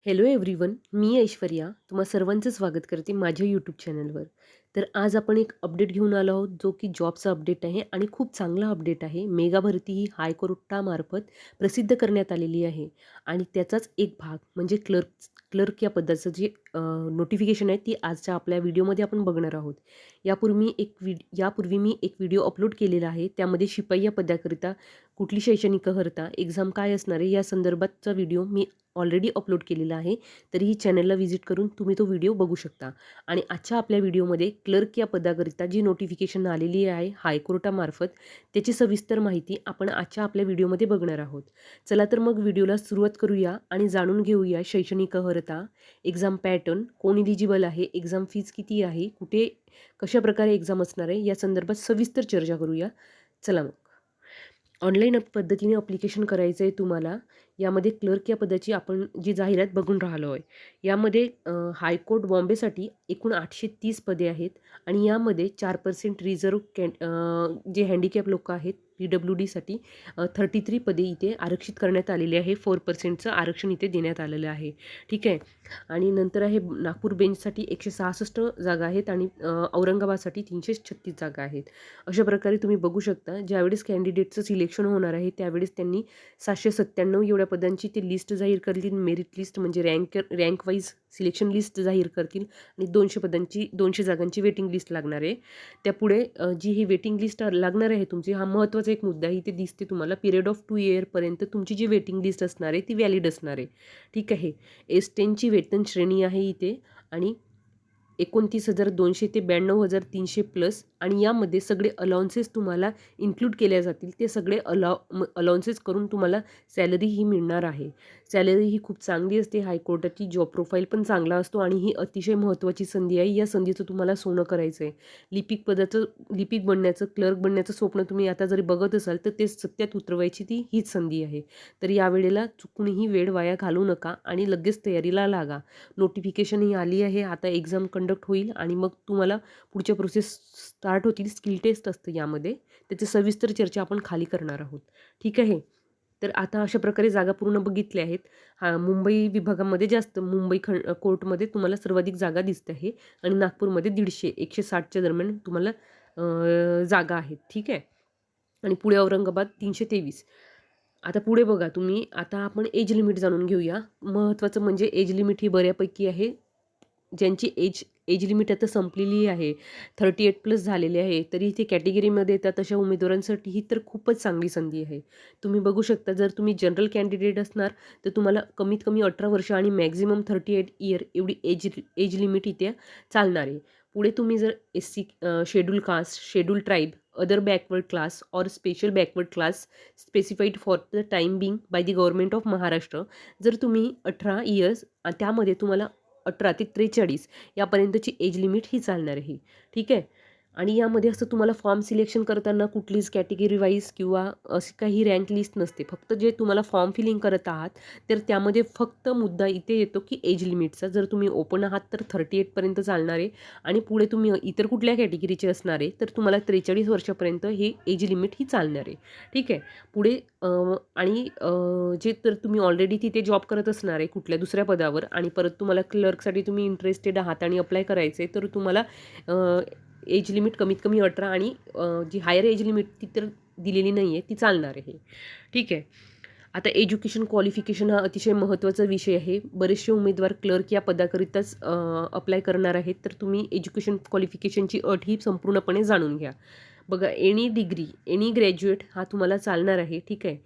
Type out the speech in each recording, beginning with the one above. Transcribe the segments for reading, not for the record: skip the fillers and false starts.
Hello everyone, मी ऐश्वर्या तुम्हा सर्वांचं स्वागत करते माझ्या यूट्यूब चॅनलवर. तर आज आपण एक अपडेट घेऊन आलो आहोत, जो की जॉबचा अपडेट आहे आणि खूप चांगला अपडेट आहे. मेगा भरती ही हायकोर्टामार्फत प्रसिद्ध करण्यात आलेली आहे आणि त्याचाच एक भाग म्हणजे क्लर्क क्लर्क या पदाचं जे नोटिफिकेशन आहे ती आजच्या आपल्या व्हिडिओमध्ये आपण बघणार आहोत. यापूर्वी मी एक व्हिडिओ अपलोड केलेला आहे. त्यामध्ये शिपाई या पदाकरिता कुठली शैक्षणिक अर्हता, एक्झाम काय असणार आहे या संदर्भातचा व्हिडिओ मी ऑलरेडी अपलोड केलेला आहे. तरीही चॅनलला व्हिजिट करून तुम्ही तो व्हिडिओ बघू शकता. आणि आजच्या आपल्या व्हिडिओमध्ये क्लर्क या पदाकरिता जी नोटिफिकेशन आलेली आहे हायकोर्टामार्फत, त्याची सविस्तर माहिती आपण आजच्या आपल्या व्हिडिओमध्ये बघणार आहोत. चला तर मग व्हिडिओला सुरुवात करूया आणि जाणून घेऊया शैक्षणिक अर्हता, एक्झाम पॅटर्न, कोण इलिजिबल आहे, एक्झाम फीज किती आहे, कुठे कशाप्रकारे एक्झाम असणार आहे या संदर्भात सविस्तर चर्चा करूया. चला मग. ऑनलाईन पद्धतीने अप्लिकेशन करायचं आहे तुम्हाला. यामध्ये क्लर्क या पदाची आपण जी जाहिरात बघून राहिलो आहे. यामध्ये हायकोर्ट बॉम्बेसाठी एकूण 830 पदे आहेत आणि यामध्ये 4% जे हँडिकॅप लोकं आहेत PWDसाठी 33 पदे इथे आरक्षित करण्यात आलेली आहे. 4%चं आरक्षण इथे देण्यात आलेलं आहे. ठीक आहे. आणि नंतर आहे नागपूर बेंचसाठी 166 जागा आहेत आणि औरंगाबादसाठी 336 जागा आहेत. अशा प्रकारे तुम्ही बघू शकता ज्यावेळेस कॅन्डिडेटचं सिलेक्शन होणार आहे त्यावेळेस त्यांनी 797 एवढ्या पदांची ते लिस्ट जाहीर करतील. मेरिट लिस्ट म्हणजे रँक वाईज सिलेक्शन लिस्ट जाहीर करतील आणि 200 जागांची वेटिंग लिस्ट लागणार आहे. त्यापुढे जी ही वेटिंग लिस्ट लागणार आहे तुमची, हा महत्त्वाचा एक मुद्दा आहे. इथे दिसते तुम्हाला पिरियड ऑफ 2 इयरपर्यंत तुमची जी वेटिंग लिस्ट असणार आहे ती व्हॅलिड असणार आहे. ठीक आहे. S10ची वेतन श्रेणी आहे इथे आणि 29,200 ते 92,300 प्लस आणि यामध्ये सगळे अलाउन्सेस तुम्हाला इन्क्लूड केल्या जातील. ते सगळे अलाउन्सेस करून तुम्हाला सॅलरी ही मिळणार आहे. सॅलरी ही खूप चांगली असते. हायकोर्टाची जॉब प्रोफाईल पण चांगला असतो आणि ही अतिशय महत्त्वाची संधी आहे. या संधीचं तुम्हाला सोनं करायचं आहे. लिपिक बनण्याचं, क्लर्क बनण्याचं स्वप्न तुम्ही आता जरी बघत असाल तर ते सत्यात उतरवायची हीच संधी आहे. तर यावेळेला चुकूनही वेळ वाया घालवू नका आणि लगेच तयारीला लागा. नोटिफिकेशन ही आली आहे. आता एक्झाम कंडक्ट होईल आणि मग तुम्हाला पुढच्या प्रोसेस स्टार्ट होतील. स्किल टेस्ट असतं यामध्ये. त्याची सविस्तर चर्चा आपण खाली करणार आहोत. ठीक आहे. तर आता अशा प्रकारे जागा पूर्ण बघितल्या आहेत. मुंबई विभागामध्ये जास्त कोर्टमध्ये तुम्हाला सर्वाधिक जागा दिसते आहे आणि नागपूरमध्ये 150-160च्या दरम्यान तुम्हाला जागा आहेत. ठीक आहे. आणि पुढे औरंगाबाद 323. आता पुढे बघा तुम्ही, आता आपण एज लिमिट जाणून घेऊया. महत्त्वाचं म्हणजे एज लिमिट ही बऱ्यापैकी आहे. ज्यांची एज लिमिट आता संपलेली आहे, 38+ झालेले आहे, तरी इथे कॅटेगरीमध्ये येतात अशा उमेदवारांसाठी ही तर खूपच चांगली संधी आहे. तुम्ही बघू शकता जर तुम्ही जनरल कॅन्डिडेट असणार तर तुम्हाला कमीत कमी 18 वर्ष आणि मॅक्झिमम 38 इयर एवढी एज लिमिट इथे चालणार आहे. पुढे तुम्ही जर SC, schedule caste, schedule tribe, other backward class or special backward class specified for the time being by the government of Maharashtra, जर तुम्ही 18 इयर्स त्यामध्ये तुम्हाला 18 ते 43 यापर्यंतची एज लिमिट ही चालणार आहे. ठीक आहे. आणि यामध्ये असं तुम्हाला फॉर्म सिलेक्शन करताना कुठलीच कॅटेगरी वाईज किंवा अशी काही रँक लिस्ट नसते. फक्त जे तुम्हाला फॉर्म फिलिंग करत आहात तर त्यामध्ये फक्त मुद्दा इथे येतो की एज लिमिटचा. जर तुम्ही ओपन आहात तर 38 पर्यंत चालणार आहे आणि पुढे तुम्ही इतर कुठल्या कॅटेगरीचे असणार आहे तर तुम्हाला 43 वर्षापर्यंत हे एज लिमिट ही चालणार आहे. ठीक आहे. पुढे जे तर तुम्ही ऑलरेडी तिथे जॉब करत असणार आहे कुठल्या दुसऱ्या पदावर आणि परत तुम्हाला क्लर्कसाठी तुम्ही इंटरेस्टेड आहात आणि अप्लाय करायचं आहे तर तुम्हाला एज लिमिट कमीत कमी 18 आणि जी हायर एज लिमिट ती तर दिलेली नाही आहे, ती चालणार आहे. ठीक आहे. आता एज्युकेशन क्वालिफिकेशन हा अतिशय महत्त्वाचा विषय आहे. बरेचसे उमेदवार क्लर्क या पदाकरिताच अप्लाय करणार आहेत. तर तुम्ही एज्युकेशन क्वालिफिकेशनची अट ही संपूर्णपणे जाणून घ्या. बघा, एनी डिग्री, एनी ग्रॅज्युएट हा तुम्हाला चालणार आहे. ठीक आहे.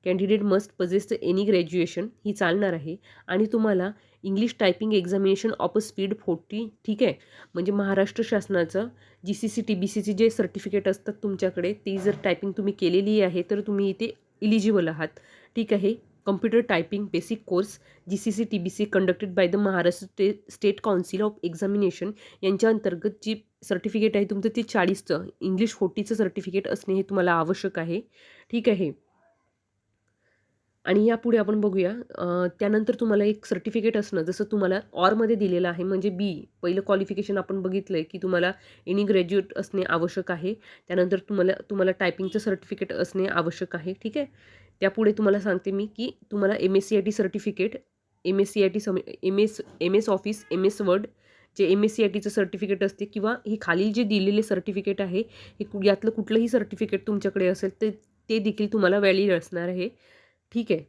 Candidate must possess any graduation ही चालणार आहे आणि तुम्हाला English typing examination of a speed 40. ठीक आहे. म्हणजे महाराष्ट्र शासनाचं GCC TBCचे जे सर्टिफिकेट असतात तुमच्याकडे, ती जर टायपिंग तुम्ही केलेली आहे तर तुम्ही इथे इलिजिबल आहात. ठीक आहे. Computer typing basic course GCC TBC conducted by the Maharashtra state council of examination यांच्या अंतर्गत जी सर्टिफिकेट आहे तुमचं ते 40चं इंग्लिश 40चं सर्टिफिकेट असणे हे तुम्हाला आवश्यक आहे. ठीक आहे. आणि यापुढे आपण बघूया, त्यानंतर तुम्हाला एक सर्टिफिकेट असणं, जसं तुम्हाला ऑरमध्ये दिलेलं आहे म्हणजे पहिलं क्वालिफिकेशन आपण बघितलं आहे की तुम्हाला एनी ग्रॅज्युएट असणे आवश्यक आहे. त्यानंतर तुम्हाला टायपिंगचं सर्टिफिकेट असणे आवश्यक आहे. ठीक आहे. त्यापुढे तुम्हाला सांगते मी की तुम्हाला MSCIT certificate MS-CIT MS office, MS word, जे MS-CITचं सर्टिफिकेट असते किंवा हे खालील जे दिलेले सर्टिफिकेट आहे, हे यातलं कुठलंही सर्टिफिकेट तुमच्याकडे असेल तर ते देखील तुम्हाला व्हॅलिड असणार आहे. ठीक आहे.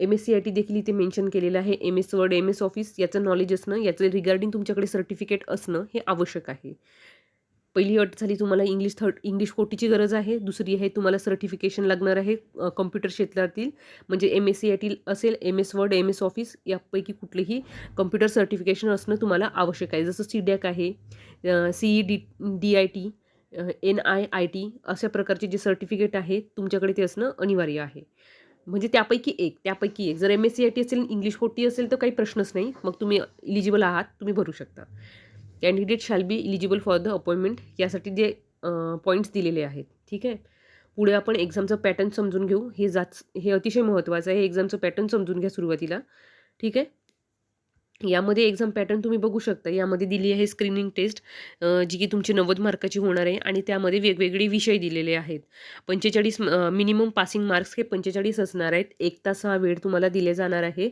MS-CIT देखील इथे मेन्शन केलेलं आहे. MS वर्ड, MS ऑफिस याचं नॉलेज असणं, याचं रिगार्डिंग तुमच्याकडे सर्टिफिकेट असणं हे आवश्यक आहे. पहिली अट झाली तुम्हाला इंग्लिश कोटीची गरज आहे. दुसरी आहे तुम्हाला सर्टिफिकेशन लागणार आहे कॉम्प्युटर क्षेत्रातील, म्हणजे MS-CIT असेल, MS वर्ड, MS ऑफिस यापैकी कुठलेही कॉम्प्युटर सर्टिफिकेशन असणं तुम्हाला आवश्यक आहे. जसं CDAC आहे, CEDIT, NIIT अशा प्रकारचे जे सर्टिफिकेट आहे तुमच्याकडे ते असणं अनिवार्य आहे. म्हणजे त्यापैकी एक. जर MS-CIT असेल, इंग्लिश कोटी असेल तर काही प्रश्नच नाही. मग तुम्ही इलिजिबल आहात, तुम्ही भरू शकता. Candidate shall be eligible for the appointment यासाठी जे पॉईंट्स दिलेले आहेत. ठीक आहे. पुढे आपण एक्झामचं पॅटर्न समजून घेऊ. हे अतिशय महत्त्वाचं आहे. एक्झामचं पॅटर्न समजून घ्या सुरुवातीला. ठीक आहे. यामध्ये एक्झाम पॅटर्न तुम्ही बघू शकता. यामध्ये दिली आहे स्क्रीनिंग टेस्ट, जी की तुमची 90 मार्काची होणार आहे आणि त्यामध्ये वेगवेगळे विषय दिलेले आहेत. 45 मिनिमम पासिंग मार्क्स हे 45 असणार आहेत. 1 तास हा वेळ तुम्हाला दिले जाणार आहे.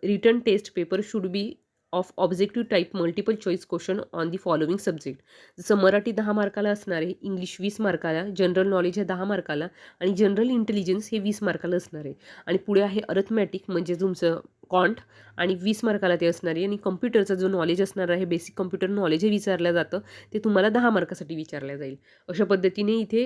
Written test paper should be of objective type multiple choice question on the following subject. जसं मराठी 10 मार्काला असणार आहे, इंग्लिश 20 मार्काला, जनरल नॉलेज हे 10 मार्काला आणि जनरल इंटेलिजन्स हे 20 मार्काला असणार आहे. आणि पुढे आहे अरिथमॅटिक म्हणजे तुमचं क्वांट आणि 20 मार्काला ते असणार आहे आणि कॉम्प्युटरचा जो नॉलेज असणार आहे, बेसिक कॉम्प्युटर नॉलेज हे विचारलं जातं, ते तुम्हाला 10 मार्कासाठी विचारलं जाईल. अशा पद्धतीने इथे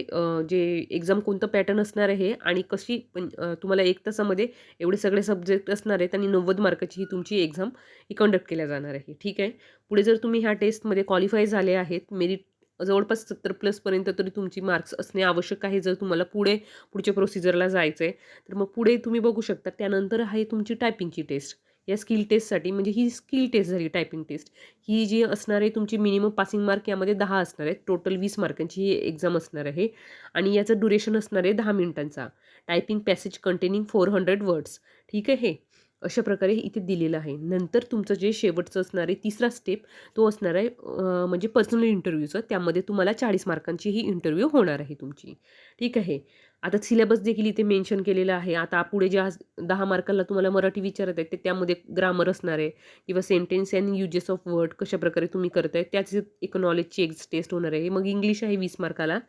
जे एक्झाम कोणतं पॅटर्न असणार आहे आणि तुम्हाला 1 तासामध्ये एवढे सगळे सब्जेक्ट असणार आहेत आणि 90 मार्काची ही तुमची एक्झाम ही कंडक्ट केल्या जाणार आहे. ठीक आहे. पुढे जर तुम्ही ह्या टेस्टमध्ये क्वालिफाय झाले आहेत, मेरिट जवळपास 70+ पर्यंत तरी तुमची मार्क्स असणे आवश्यक आहे. जर तुम्हाला पुढच्या प्रोसिजरला जायचं आहे, तर मग पुढे तुम्ही बघू शकता. त्यानंतर आहे तुमची टायपिंगची टेस्ट. या स्किल टेस्टसाठी म्हणजे ही स्किल टेस्ट झाली टायपिंग टेस्ट. ही जी असणार आहे तुमची मिनिमम पासिंग मार्क यामध्ये 10 असणार आहेत. टोटल 20 मार्कांची ही एक्झाम असणार आहे आणि याचं ड्युरेशन असणार आहे 10 मिनिटांचा. Typing passage containing 400 words. ठीक आहे. अशा प्रकारे इथे दिलेलं आहे. नंतर तुमचं जे शेवटचं असणार आहे तिसरा स्टेप तो असणार आहे म्हणजे पर्सनल इंटरव्ह्यूचं. त्यामध्ये तुम्हाला 40 मार्कांची ही इंटरव्ह्यू होणार आहे तुमची. ठीक आहे. आता सिलेबस देखील इथे मेन्शन केलेला आहे. आता पुढे जे आज 10 मार्काला तुम्हाला मराठी विचारत आहेत ते त्यामध्ये ग्रामर असणार आहे किंवा sentence and uses of word कशाप्रकारे तुम्ही करताय त्याची एक नॉलेजची एक टेस्ट होणार आहे. मग इंग्लिश आहे 20 मार्काला,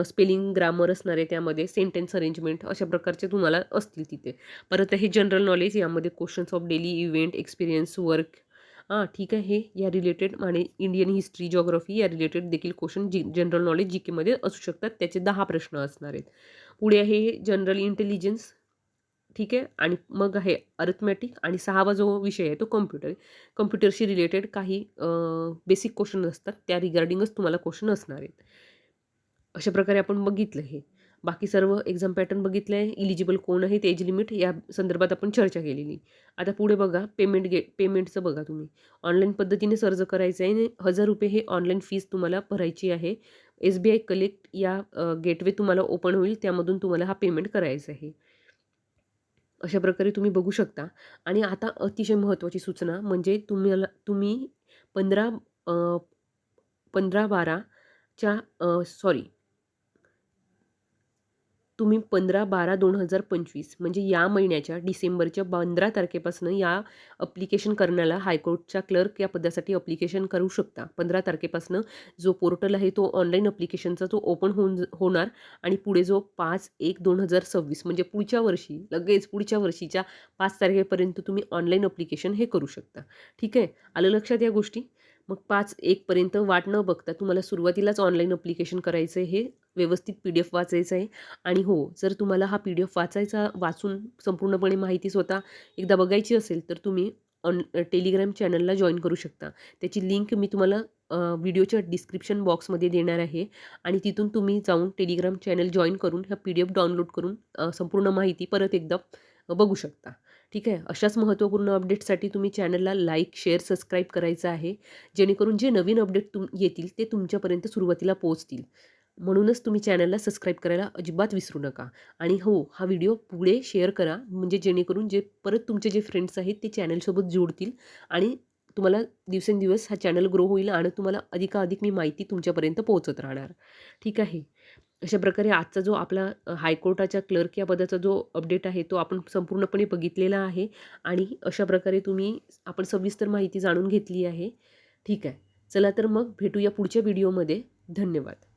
स्पेलिंग ग्रामर असणार आहे त्यामध्ये, सेंटेन्स अरेंजमेंट अशा प्रकारचे तुम्हाला असतील तिथे. परत हे जनरल नॉलेज यामध्ये questions of daily event, experience, work ठीक आहे. या रिलेटेड आणि इंडियन हिस्ट्री, जिओग्राफी या रिलेटेड देखील क्वेश्चन जनरल नॉलेज जीकेमध्ये असू शकतात. त्याचे 10 प्रश्न असणार आहेत. पुढे आहे जनरल इंटेलिजन्स. ठीक आहे. आणि मग आहे अरिथमॅटिक आणि 6वा जो विषय आहे तो कॉम्प्युटरशी रिलेटेड काही बेसिक क्वेश्चन असतात त्या रिगार्डिंगच तुम्हाला क्वेश्चन असणार आहेत. अशा प्रकारे आपण बघितलं हे. बाकी सर्व एक्झाम पॅटर्न बघितलं आहे. इलिजिबल कोण आहेत, एज लिमिट या संदर्भात आपण चर्चा केलेली. आता पुढे बघा पेमेंटचं बघा तुम्ही. ऑनलाईन पद्धतीने अर्ज करायचं आहे आणि ₹1000 हे ऑनलाईन फीस तुम्हाला भरायची आहे. SBI कलेक्ट या गेटवे तुम्हाला ओपन होईल त्यामधून तुम्हाला हा पेमेंट करायचा आहे. अशा प्रकारे तुम्ही बघू शकता. आणि आता अतिशय महत्त्वाची सूचना म्हणजे तुम्ही 15 15/12च्या सॉरी तुम्ही 15/12/2025 म्हणजे या महिन्याच्या डिसेंबरच्या 15 तारखेपासून या ॲप्लिकेशन करण्याला हायकोर्टच्या क्लर्क या पदासाठी ॲप्लिकेशन करू शकता. 15 तारखेपासून जो पोर्टल आहे तो ऑनलाईन ॲप्लिकेशनचा तो ओपन होणार आणि पुढे जो 5/1/2026 म्हणजे पुढच्या वर्षी लगेच पुढच्या वर्षीच्या 5 तारखेपर्यंत तुम्ही ऑनलाईन ॲप्लिकेशन हे करू शकता. ठीक आहे. आलं लक्षात या गोष्टी? मग 5/1 पर्यंत वाट न बघता तुम्हाला सुरुवातीलाच ऑनलाईन ॲप्लिकेशन करायचं आहे. हे व्यवस्थित PDF वाचायचं आहे. आणि हो, जर तुम्हाला हा PDF वाचून संपूर्णपणे माहिती स्वतः एकदा बघायची असेल तर तुम्ही टेलिग्राम चॅनलला जॉइन करू शकता. त्याची लिंक मी तुम्हाला व्हिडिओच्या डिस्क्रिप्शन बॉक्समध्ये देणार आहे आणि तिथून तुम्ही जाऊन टेलिग्राम चॅनल जॉइन करून हा PDF डाउनलोड करून संपूर्ण माहिती परत एकदा बघू शकता. ठीक आहे. अशाच महत्त्वपूर्ण अपडेट्ससाठी तुम्ही चॅनलला लाईक, शेअर, सबस्क्राईब करायचं आहे. जेणेकरून जे नवीन अपडेट येतील ते तुमच्यापर्यंत सुरुवातीला पोहोचतील. म्हणूनच तुम्ही चॅनलला सबस्क्राईब करायला अजिबात विसरू नका. आणि हो, हा व्हिडिओ पुढे शेअर करा म्हणजे जेणेकरून परत तुमचे जे फ्रेंड्स आहेत ते चॅनलसोबत जोडतील आणि तुम्हाला दिवसेंदिवस हा चॅनल ग्रो होईल आणि तुम्हाला अधिकाधिक मी माहिती तुमच्यापर्यंत पोहोचत राहणार. ठीक आहे. अशा प्रकारे आजचा जो आपला हायकोर्टाच्या क्लर्क या पदाचा जो अपडेट आहे, तो आपण संपूर्णपणे बघितलेला आहे आणि अशा प्रकारे आपण सविस्तर माहिती जाणून घेतली आहे. ठीक आहे. चला तर मग भेटूया पुढच्या व्हिडिओमध्ये. धन्यवाद.